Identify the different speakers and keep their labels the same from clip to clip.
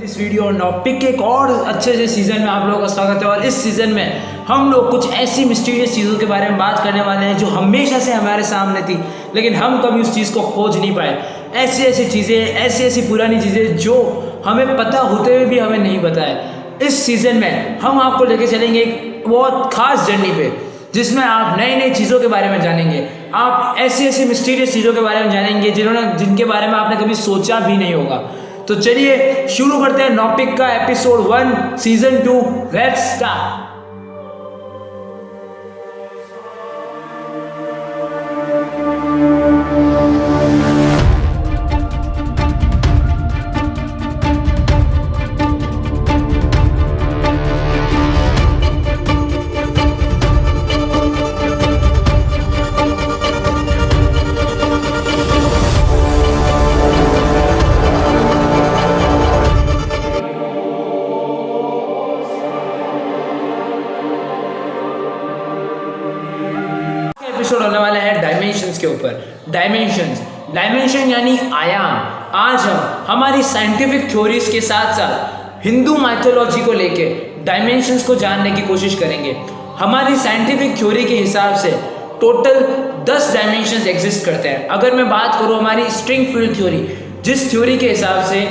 Speaker 1: इस video topic के एक और अच्छे से सीज़न में आप लोगों का स्वागत है। और इस सीज़न में हम लोग कुछ ऐसी मिस्टीरियस चीज़ों के बारे में बात करने वाले हैं जो हमेशा से हमारे सामने थी, लेकिन हम कभी उस चीज़ को खोज नहीं पाए। ऐसी ऐसी चीज़ें, ऐसी ऐसी पुरानी चीज़ें जो हमें पता होते हुए भी हमें नहीं पता है। इस सीज़न में हम आपको लेके चलेंगे एक बहुत खास जर्नी पे, जिसमें आप नई नई चीज़ों के बारे में जानेंगे। आप ऐसी ऐसी मिस्टीरियस चीज़ों के बारे में जानेंगे जिनके बारे में आपने कभी सोचा भी नहीं होगा। तो चलिए शुरू करते हैं नॉपिक का episode 1 season 2। Let's start. Episode होने वाला है डायमेंशंस के ऊपर। डायमेंशन यानी आयाम। आज हम हमारी साइंटिफिक थ्योरीज के साथ साथ हिंदू माइथोलॉजी को लेके डायमेंशंस को जानने की कोशिश करेंगे। हमारी साइंटिफिक थ्योरी के हिसाब से टोटल 10 डायमेंशंस एग्जिस्ट करते हैं। अगर मैं बात करूँ हमारी स्ट्रिंग फील्ड थ्योरी, जिस थ्योरी के हिसाब से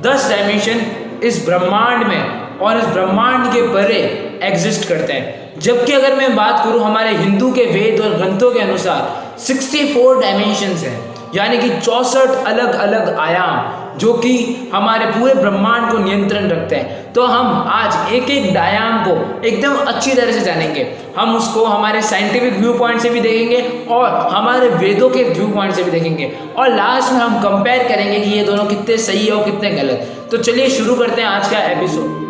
Speaker 1: 10 डायमेंशन इस ब्रह्मांड में और इस ब्रह्मांड के परे एग्जिस्ट करते हैं। जबकि अगर मैं बात करूं हमारे हिंदू के वेद और ग्रंथों के अनुसार 64 डायमेंशंस हैं, यानी कि 64 अलग अलग आयाम जो कि हमारे पूरे ब्रह्मांड को नियंत्रण रखते हैं। तो हम आज एक एक आयाम को एकदम अच्छी तरह से जानेंगे। हम उसको हमारे साइंटिफिक व्यू पॉइंट से भी देखेंगे और हमारे वेदों के व्यू पॉइंट से भी देखेंगे, और लास्ट में हम कंपेयर करेंगे कि ये दोनों कितने सही है और कितने गलत। तो चलिए शुरू करते हैं आज का एपिसोड।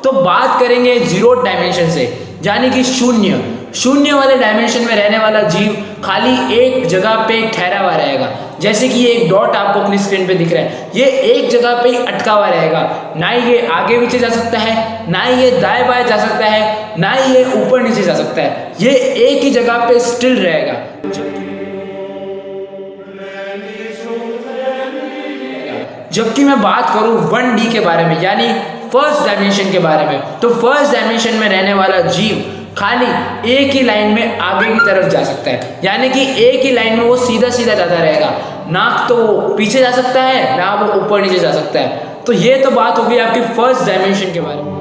Speaker 1: तो बात करेंगे 0 डायमेंशन से, यानी कि शून्य वाले डायमेंशन में रहने वाला जीव खाली एक जगह पे ठहरा हुआ रहेगा। जैसे कि ये एक डॉट आपको अपनी स्क्रीन पे दिख रहा है, ये एक जगह पे ही अटका हुआ रहेगा। ना ही ये आगे पीछे जा सकता है, ना ही ये दाएं बाएं जा सकता है, ना ही ये ऊपर नीचे जा सकता है। ये एक ही जगह पे स्टिल रहेगा। जबकि मैं बात करूं 1D के बारे में, यानी फर्स्ट डायमेंशन के बारे में, तो फर्स्ट डायमेंशन में रहने वाला जीव खाली एक ही लाइन में आगे की तरफ जा सकता है, यानी कि एक ही लाइन में वो सीधा सीधा जाता रहेगा। ना तो वो पीछे जा सकता है, ना वो ऊपर नीचे जा सकता है। तो ये तो बात हो गई आपकी फर्स्ट डायमेंशन के बारे में।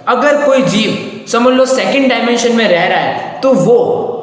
Speaker 1: अगर कोई जीव समझ लो सेकंड डायमेंशन में रह रहा है, तो वो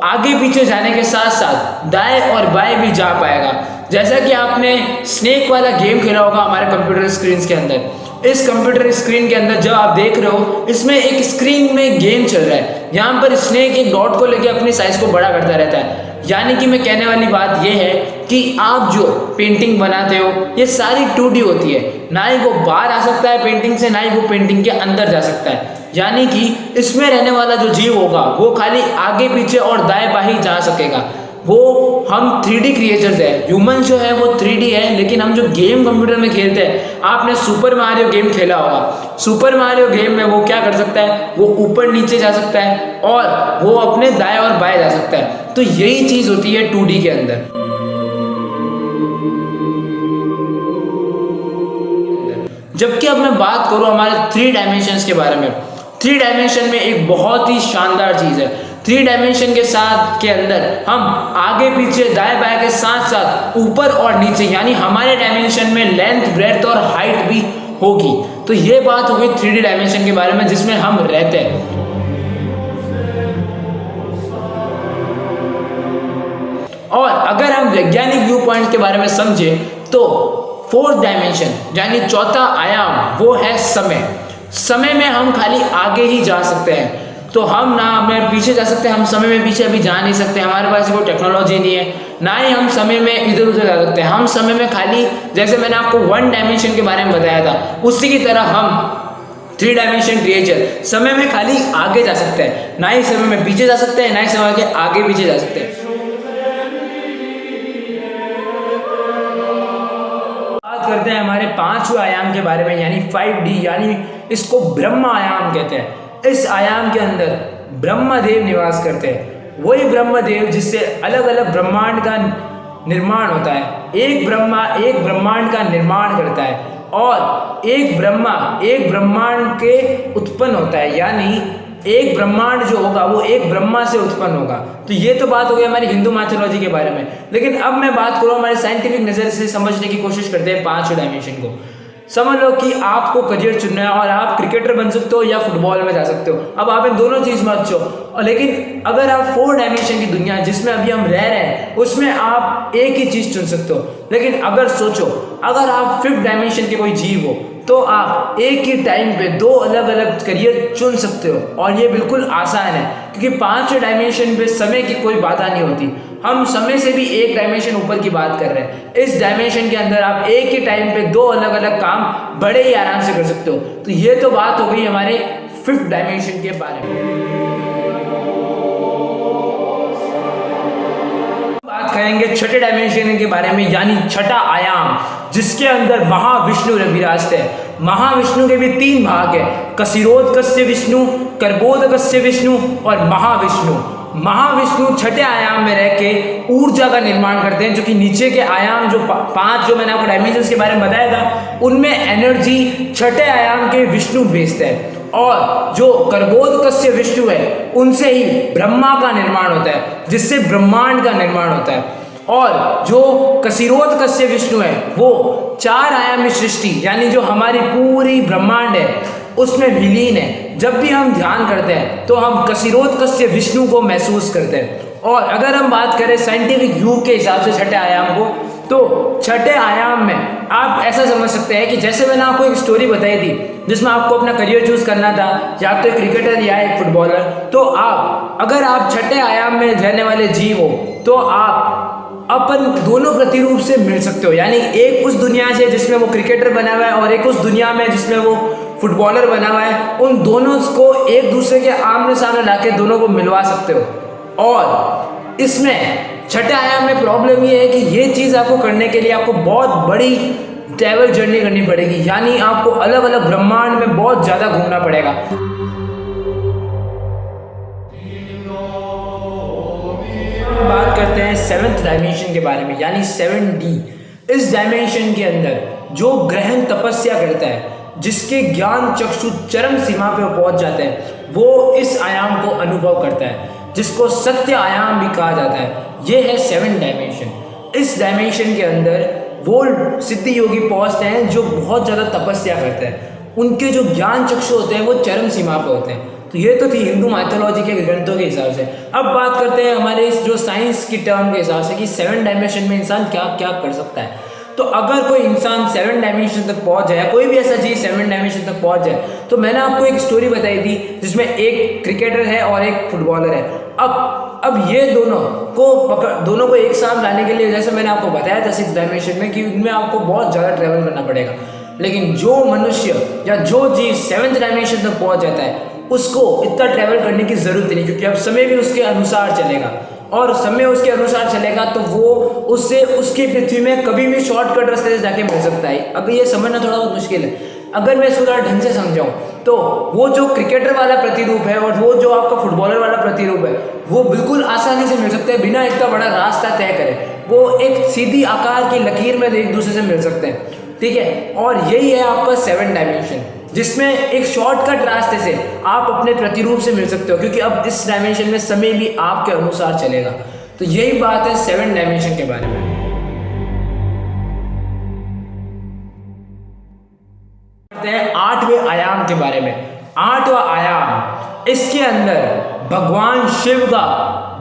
Speaker 1: आगे पीछे जाने के साथ साथ दाएं और बाएं भी जा पाएगा। जैसा कि आपने स्नेक वाला गेम खेला होगा हमारे कंप्यूटर स्क्रीन के अंदर। इस कंप्यूटर स्क्रीन के अंदर जब आप देख रहे हो, इसमें एक स्क्रीन में गेम चल रहा है। यहाँ पर स्नेक एक डॉट को लेकर अपनी साइज को बड़ा करता रहता है। यानी कि मैं कहने वाली बात यह है कि आप जो पेंटिंग बनाते हो ये सारी 2D होती है। ना ही वो बाहर आ सकता है पेंटिंग से, ना ही वो पेंटिंग के अंदर जा सकता है। यानी कि इसमें रहने वाला जो जीव होगा वो खाली आगे पीछे और दाएं बाएं जा सकेगा। वो हम 3D क्रिएचर्स है। ह्यूमन जो है वो 3D है, लेकिन हम जो गेम कंप्यूटर में खेलते हैं, आपने सुपर मारियो गेम खेला होगा। सुपर मारियो गेम में वो क्या कर सकता है, वो ऊपर नीचे जा सकता है और वो अपने दाएं और बाएं जा सकता है। तो यही चीज होती है 2D के अंदर। जबकि अब मैं बात करूं हमारे 3 डायमेंशंस के बारे में। 3 डायमेंशन में एक बहुत ही शानदार चीज है। 3 डायमेंशन के साथ के अंदर हम आगे पीछे दाएं बाएं के साथ साथ ऊपर और नीचे, यानी हमारे डायमेंशन में लेंथ, ब्रेड्थ और हाइट भी होगी। तो ये बात हो गई 3D डायमेंशन के बारे में जिसमें हम रहते हैं। और अगर हम वैज्ञानिक व्यू पॉइंट के बारे में समझे तो 4th डायमेंशन यानी चौथा आयाम वो है समय में हम खाली आगे ही जा सकते हैं। तो हम ना हमें पीछे जा सकते हैं, हम समय में पीछे अभी जा नहीं सकते, हमारे पास कोई टेक्नोलॉजी नहीं है। ना ही हम समय में इधर उधर जा सकते हैं। हम समय में खाली, जैसे मैंने आपको 1 डायमेंशन के बारे में बताया था, उसी की तरह हम 3 डायमेंशन क्रिएचर समय में खाली आगे जा सकते हैं, ना ही समय में पीछे जा सकते हैं, ना ही समय के आगे पीछे जा सकते हैं। बात करते हैं हमारे 5वें आयाम के बारे में, यानी 5D, यानी इसको ब्रह्म आयाम कहते हैं। इस आयाम के अंदर ब्रह्मदेव निवास करते हैं, वही ब्रह्मदेव जिससे अलग अलग ब्रह्मांड का निर्माण होता है। एक ब्रह्मा एक ब्रह्मांड का निर्माण करता है और एक ब्रह्मा एक ब्रह्मांड के उत्पन्न होता है, यानी एक ब्रह्मांड जो होगा वो एक ब्रह्मा से उत्पन्न होगा। तो ये तो बात हो गई हमारी हिंदू माइथोलॉजी के बारे में। लेकिन अब मैं बात करूँ हमारे साइंटिफिक नज़र से समझने की कोशिश करते हैं 5 डायमेंशन को। समझ लो कि आपको करियर चुनना है और आप क्रिकेटर बन सकते हो या फुटबॉल में जा सकते हो। अब आप इन दोनों चीज़ में अच्छे हो, और लेकिन अगर आप 4 डायमेंशन की दुनिया जिसमें अभी हम रह रहे हैं उसमें आप एक ही चीज़ चुन सकते हो। लेकिन अगर सोचो, अगर आप 5th डायमेंशन के कोई जीव हो तो आप एक ही टाइम पे 2 अलग अलग करियर चुन सकते हो, और ये बिल्कुल आसान है क्योंकि 5 डायमेंशन पे समय की कोई बाधा नहीं होती। हम समय से भी एक डायमेंशन ऊपर की बात कर रहे हैं। इस डायमेंशन के अंदर आप एक ही टाइम पे 2 अलग अलग काम बड़े ही आराम से कर सकते हो। तो ये तो बात हो गई हमारे 5th डायमेंशन के बारे में। बात करेंगे 6ठे डायमेंशन के बारे में, यानी 6ठा आयाम, जिसके अंदर महाविष्णु विराजते हैं। महाविष्णु के भी 3 भाग है, कशिरोधकस्य विष्णु, कर्बोदकस्य विष्णु और महाविष्णु। महाविष्णु 6ठे आयाम में रह के ऊर्जा का निर्माण करते हैं, जो कि नीचे के आयाम जो 5 जो मैंने आपको डायमेंशंस के बारे में बताया था उनमें एनर्जी 6ठे आयाम के विष्णु भेजते हैं। और जो कर्बोदकस्य विष्णु है उनसे ही ब्रह्मा का निर्माण होता है, जिससे ब्रह्मांड का निर्माण होता है। और जो कशिरोधकस्य विष्णु है वो 4 आयामी सृष्टि, यानी जो हमारी पूरी ब्रह्मांड है उसमें विलीन है। जब भी हम ध्यान करते हैं तो हम कशिरोधकस्य विष्णु को महसूस करते हैं। और अगर हम बात करें साइंटिफिक युग के हिसाब से 6ठे आयाम को, तो 6ठे आयाम में आप ऐसा समझ सकते हैं कि जैसे मैंने आपको एक स्टोरी बताई थी जिसमें आपको अपना करियर चूज करना था, या तो एक क्रिकेटर या एक फुटबॉलर, तो अगर आप 6ठे आयाम में रहने वाले जीव हो तो आप अपन दोनों प्रतिरूप से मिल सकते हो। यानी एक उस दुनिया से जिसमें वो क्रिकेटर बना हुआ है और एक उस दुनिया में जिसमें वो फुटबॉलर बना हुआ है, उन दोनों को एक दूसरे के आमने सामने लाके दोनों को मिलवा सकते हो। और इसमें 6ठे आयाम में प्रॉब्लम ये है कि ये चीज़ आपको करने के लिए आपको बहुत बड़ी ट्रैवल जर्नी करनी पड़ेगी, यानी आपको अलग अलग ब्रह्मांड में बहुत ज़्यादा घूमना पड़ेगा। बात करते हैं 7th डायमेंशन के बारे में, यानी 7D। इस डायमेंशन के अंदर जो ग्रहण तपस्या करता है, जिसके ज्ञान चक्षु चरम सीमा पे पहुंच जाते हैं, वो इस आयाम को अनुभव करता है, जिसको सत्य आयाम भी कहा जाता है। ये है 7th डायमेंशन। इस डायमेंशन के अंदर वो सिद्धि योगी पहुंचते हैं जो बहुत ज़्यादा तपस्या करते हैं, उनके जो ज्ञान चक्षु होते हैं वो चरम सीमा पे होते हैं। तो ये तो थी हिंदू माइथोलॉजी के ग्रंथों के हिसाब से। अब बात करते हैं हमारे इस जो साइंस की टर्म के हिसाब से कि 7 डायमेंशन में इंसान क्या क्या कर सकता है। तो अगर कोई इंसान 7 डायमेंशन तक पहुंच जाए, कोई भी ऐसा चीज़ 7 डायमेंशन तक पहुंच जाए, तो मैंने आपको एक स्टोरी बताई थी जिसमें एक क्रिकेटर है और एक फुटबॉलर है। अब ये दोनों को एक साथ लाने के लिए, जैसे मैंने आपको बताया था 6 डायमेंशन में, कि उनमें आपको बहुत ज़्यादा ट्रैवल करना पड़ेगा। लेकिन जो मनुष्य या जो जीव 7th डायमेंशन तक पहुंच जाता है उसको इतना ट्रैवल करने की ज़रूरत नहीं, क्योंकि अब समय भी उसके अनुसार चलेगा, और समय उसके अनुसार चलेगा तो वो उससे उसकी पृथ्वी में कभी भी शॉर्टकट रास्ते से जाके मिल सकता है। अब ये समझना थोड़ा बहुत मुश्किल है। अगर मैं इसको थोड़ा ढंग से समझाऊँ तो वो जो क्रिकेटर वाला प्रतिरूप है और वो जो आपका फुटबॉलर वाला प्रतिरूप है, वो बिल्कुल आसानी से मिल सकते हैं बिना इतना बड़ा रास्ता तय करे। वो एक सीधी आकार की लकीर में एक दूसरे से मिल सकते हैं, ठीक है। और यही है आपका 7 डायमेंशन, जिसमें एक शॉर्टकट रास्ते से आप अपने प्रतिरूप से मिल सकते हो, क्योंकि अब इस डायमेंशन में समय भी आपके अनुसार चलेगा। तो यही बात है 7 डायमेंशन के बारे में। 8वें आयाम के बारे में। 8वां आयाम, इसके अंदर भगवान शिव का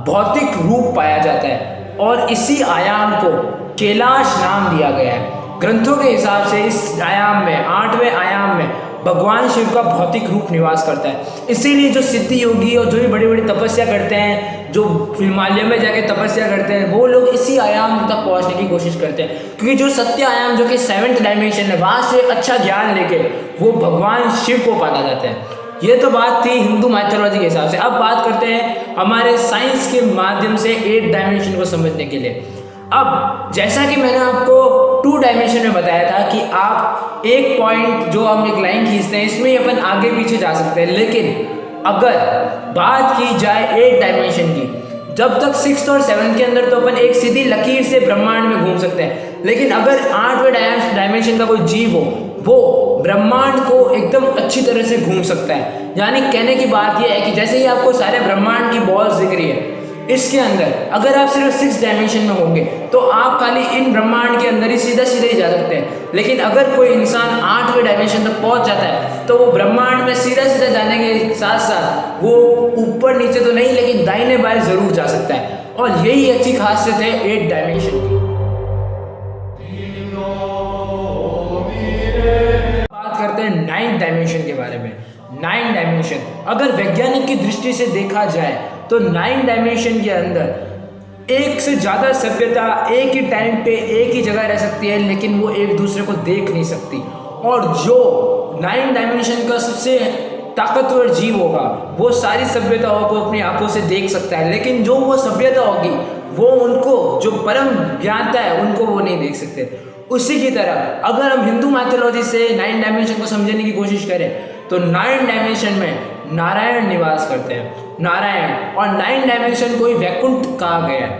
Speaker 1: भौतिक रूप पाया जाता है और इसी आयाम को कैलाश नाम दिया गया है। ग्रंथों के हिसाब से इस आयाम में, 8वें आयाम में भगवान शिव का भौतिक रूप निवास करता है। इसीलिए जो सिद्धि योगी और जो भी बड़ी बड़ी तपस्या करते हैं, जो हिमालय में जाके तपस्या करते हैं, वो लोग इसी आयाम तक पहुंचने की कोशिश करते हैं, क्योंकि जो सत्य आयाम जो कि 7th डायमेंशन है, वहाँ से अच्छा ज्ञान लेके वो भगवान शिव को पाना जाता है। ये तो बात थी हिंदू माइथोलॉजी के हिसाब से। अब बात करते हैं हमारे साइंस के माध्यम से 8 डायमेंशन को समझने के लिए। अब जैसा कि मैंने आपको 2 डायमेंशन में बताया था कि आप एक पॉइंट जो हम एक लाइन खींचते हैं इसमें ही अपन आगे पीछे जा सकते हैं, लेकिन अगर बात की जाए 8 डायमेंशन की, जब तक 6th और 7th के अंदर तो अपन एक सीधी लकीर से ब्रह्मांड में घूम सकते हैं, लेकिन अगर 8वें डायमेंशन का कोई जीव हो वो ब्रह्मांड को एकदम अच्छी तरह से घूम सकता है। यानी कहने की बात यह है कि जैसे ही आपको सारे ब्रह्मांड की बॉल्स दिख रही है, इसके अंदर अगर आप सिर्फ 6 डायमेंशन में होंगे तो आप खाली इन ब्रह्मांड के अंदर ही सीधा सीधे ही जा सकते हैं, लेकिन अगर कोई इंसान 8वें डायमेंशन तक पहुंच जाता है तो वो ब्रह्मांड में सीधा सीधा जाने के साथ साथ वो ऊपर नीचे तो नहीं लेकिन दाहिने बाएं जरूर जा सकता है। और यही अच्छी खासियत है 8 डायमेंशन की। बात करते हैं 9th डायमेंशन के बारे में। 9 डायमेंशन अगर वैज्ञानिक की दृष्टि से देखा जाए तो 9 डायमेंशन के अंदर एक से ज़्यादा सभ्यता एक ही टाइम पे एक ही जगह रह सकती है, लेकिन वो एक दूसरे को देख नहीं सकती। और जो 9 डायमेंशन का सबसे ताकतवर जीव होगा वो सारी सभ्यताओं को अपनी आंखों से देख सकता है, लेकिन जो वो सभ्यता होगी वो उनको जो परम ज्ञाता है उनको वो नहीं देख सकते। उसी की तरह अगर हम हिंदू माइथोलॉजी से 9 डायमेंशन को समझने की कोशिश करें तो 9 डायमेंशन में नारायण निवास करते हैं। नारायण और 9 डायमेंशन को ही वैकुंठ कहा गया है।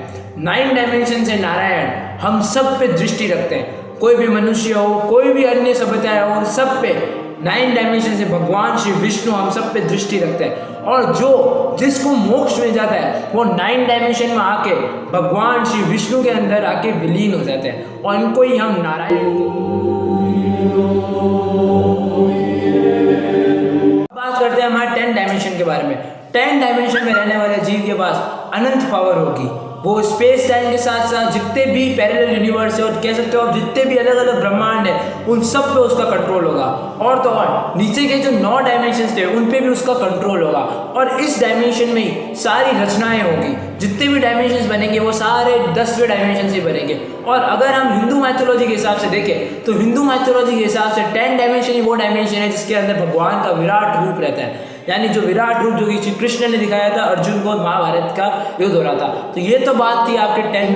Speaker 1: 9 डायमेंशन से नारायण हम सब पे दृष्टि रखते हैं। कोई भी मनुष्य हो, कोई भी अन्य सभ्यता हो, सब पे 9 डायमेंशन से भगवान श्री विष्णु हम सब पे दृष्टि रखते हैं। और जो जिसको मोक्ष मिल जाता है वो 9 डायमेंशन में आके भगवान श्री विष्णु के अंदर आके विलीन हो जाते हैं और इनको ही हम नारायण। बात करते हैं हमारे 10 डायमेंशन के बारे में। 10 डायमेंशन में रहने वाले जीव के पास अनंत पावर होगी। वो स्पेस टाइम के साथ साथ जितने भी पैरेलल यूनिवर्स है और कह सकते हो आप जितने भी अलग अलग ब्रह्मांड है उन सब पे उसका कंट्रोल होगा। और तो और नीचे के जो 9 डायमेंशंस थे उन पे भी उसका कंट्रोल होगा। और इस डायमेंशन में ही सारी रचनाएं होगी। जितने भी डायमेंशंस बनेंगे वो सारे 10वें डायमेंशन से बनेंगे। और अगर हम हिंदू माइथोलॉजी के हिसाब से देखें तो हिंदू माइथोलॉजी के हिसाब से 10 डायमेंशन ही वो डायमेंशन है जिसके अंदर भगवान का विराट रूप रहता है। यानी जो विराट रूप जो कि श्री कृष्ण ने दिखाया था अर्जुन को महाभारत का युद्ध हो रहा था। तो ये तो बात थी आपके 10।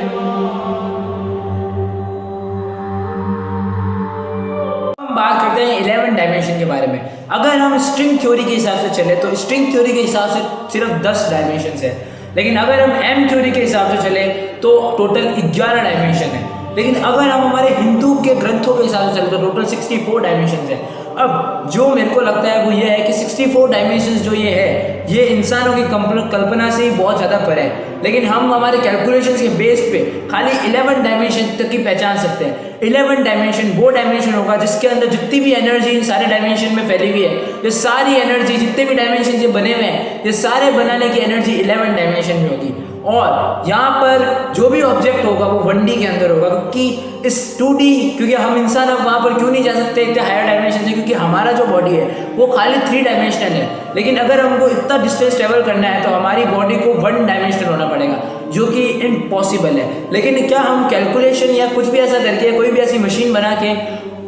Speaker 1: हम बात करते हैं 11 डायमेंशन के बारे में। अगर हम स्ट्रिंग थ्योरी के हिसाब से चले तो स्ट्रिंग थ्योरी के हिसाब से सिर्फ 10 डायमेंशन है, लेकिन अगर हम एम थ्योरी के हिसाब से चले तो टोटल 11 डायमेंशन है। लेकिन अगर हम हमारे हिंदू के ग्रंथों के हिसाब से चले तो टोटल 64 डायमेंशन है। अब जो मेरे को लगता है वो ये है कि 64 डायमेंशंस जो ये है ये इंसानों की कल्पना से ही बहुत ज़्यादा परे है, लेकिन हम हमारे कैलकुलेशंस के बेस पे खाली 11 डायमेंशन तक की पहचान सकते हैं। 11 डायमेंशन वो डायमेंशन होगा जिसके अंदर जितनी भी एनर्जी इन सारे डायमेंशन में फैली हुई है, ये सारी एनर्जी जितने भी डायमेंशन ये बने हुए हैं ये सारे बनाने की एनर्जी 11 डायमेंशन में होगी। और यहाँ पर जो भी ऑब्जेक्ट होगा वो 1D के अंदर होगा, क्योंकि इस 2D क्योंकि हम इंसान अब वहाँ पर क्यों नहीं जा सकते इतने हायर डायमेंशन से, क्योंकि हमारा जो बॉडी है वो खाली 3 डायमेंशनल है। लेकिन अगर हमको इतना डिस्टेंस ट्रेवल करना है तो हमारी बॉडी को 1 डायमेंशनल होना पड़ेगा, जो कि इम्पॉसिबल है। लेकिन क्या हम कैलकुलेशन या कुछ भी ऐसा करके कोई भी ऐसी मशीन बना के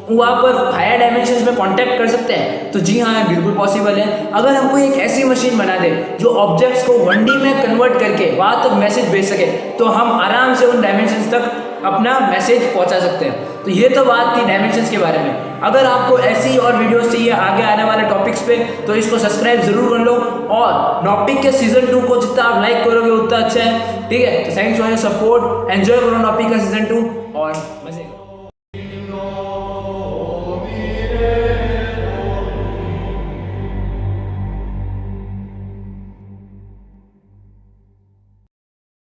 Speaker 1: वहाँ पर हायर डायमेंशंस में कांटेक्ट कर सकते हैं? तो जी हाँ, बिल्कुल पॉसिबल है। अगर हम कोई एक ऐसी मशीन बना दे जो ऑब्जेक्ट्स को 1D में कन्वर्ट करके वहाँ तक मैसेज भेज सके तो हम आराम से उन डायमेंशंस तक अपना मैसेज पहुँचा सकते हैं। तो ये तो बात थी डायमेंशंस के बारे में। अगर आपको ऐसी और वीडियोस चाहिए आगे आने वाले टॉपिक्स पे तो इसको सब्सक्राइब जरूर कर लो। और नॉपिक के सीजन 2 को जितना आप लाइक करोगे उतना अच्छा है, ठीक है? तो thanks for your support, enjoy करो नॉपिक का सीजन 2 और मजे